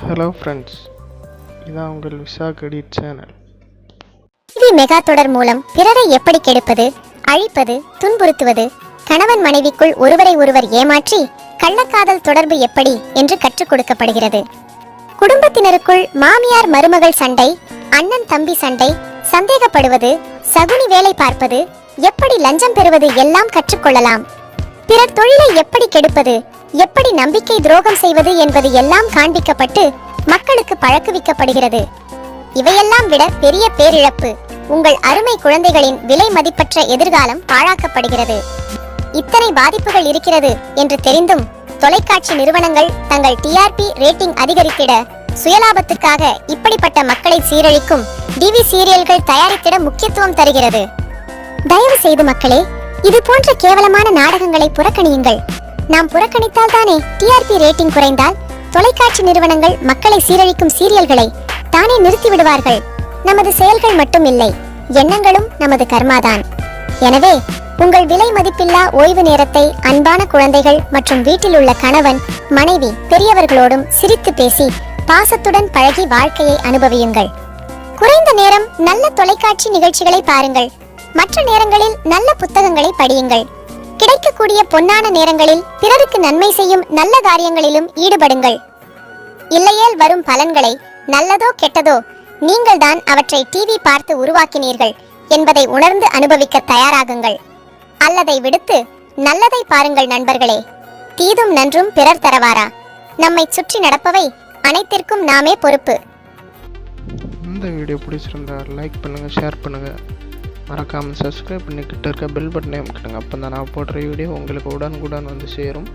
Hello friends, இதான் உங்கள் visa credit channel. TV mega தொடர் மூலம் பிறரை எப்படி கெடுப்பது, அழிப்பது, துன்புறுத்துவது, கணவன் மனைவிக்குள் ஒருவரை ஒருவர் ஏமாற்றி கள்ளக்காதல் தொடர்பு எப்படி என்று கற்றுக் கொடுக்கப்படுகிறது. குடும்பத்தினருக்குள் மாமியார் மருமகள் சண்டை, அண்ணன் தம்பி சண்டை, சந்தேகப்படுவது, சகுனி வேலை பார்ப்பது, எப்படி லஞ்சம் பெறுவது எல்லாம் கற்றுக்கொள்ளலாம். பிறர் தொழிலை எப்படி கெடுப்பது, எப்படி நம்பிக்கை துரோகம் செய்வது என்பது எல்லாம் காண்பிக்கப்பட்டு மக்களுக்கு பழக்குவிக்கப்படுகிறது. இவையெல்லாம் விட பெரிய பேரிழப்பு, உங்கள் அருமை குழந்தைகளின் விலை மதிப்பற்ற எதிர்காலம் பாழாக்கப்படுகிறது. இத்தனை பாதிப்புகள் இருக்கிறது என்று தெரிந்தும் தொலைக்காட்சி நிறுவனங்கள் தங்கள் டிஆர்பி ரேட்டிங் அதிகரித்திட சுயலாபத்துக்காக இப்படிப்பட்ட மக்களை சீரழிக்கும் டிவி சீரியல்கள் தயாரித்திட முக்கியத்துவம் தருகிறது. தயவு செய்து மக்களே, இது போன்ற கேவலமான நாடகங்களை புறக்கணியுங்கள். நாம் புறக்கணித்தால் தானே டிஆர்பி ரேட்டிங் குறைந்தால் தொலைக்காட்சி நிறுவனங்கள் மக்களை சீரழிக்கும் சீரியல்களை தானே நிறுத்திவிடுவார்கள். நமது செயல்கள் மட்டும் இல்லை, எண்ணங்களும் நமது கர்மாதான். எனவே உங்கள் விலை மதிப்பில்லா ஓய்வு நேரத்தை அன்பான குழந்தைகள் மற்றும் வீட்டில் உள்ள கணவன், மனைவி, பெரியவர்களோடும் சிரித்து பேசி பாசத்துடன் பழகி வாழ்க்கையை அனுபவியுங்கள். குறைந்த நேரம் நல்ல தொலைக்காட்சி நிகழ்ச்சிகளை பாருங்கள். மற்ற நேரங்களில் நல்ல புத்தகங்களை படியுங்கள். கிடைக்கக்கூடிய பொன்னான நேரங்களில் பிறருக்கு நன்மை செய்யும் நல்ல காரியங்களிலும் ஈடுபடுங்கள். இல்லையேல் வரும் பலன்களை, நல்லதோ கெட்டதோ, நீங்கள் தான் அவற்றை டிவி பார்த்து உருவாக்கினீர்கள் என்பதை உணர்ந்து அனுபவிக்க தயாராகுங்கள். அல்லதை விடுத்து நல்லதை பாருங்கள் நண்பர்களே. தீதும் நன்றும் பிறர் தரவாரா? நம்மை சுற்றி நடப்பவை அனைத்திற்கும் நாமே பொறுப்பு. இந்த வீடியோ பிடிச்சிருந்தா லைக் பண்ணுங்கள், ஷேர் பண்ணுங்கள், மறக்காமல் சப்ஸ்கிரைப் பண்ணிக்கிட்டு இருக்க பெல் பட்டனை அமுக்கிடுங்க. அப்போ தான் நான் போடுற வீடியோ உங்களுக்கு உடனுக்குடன் வந்து சேரும்.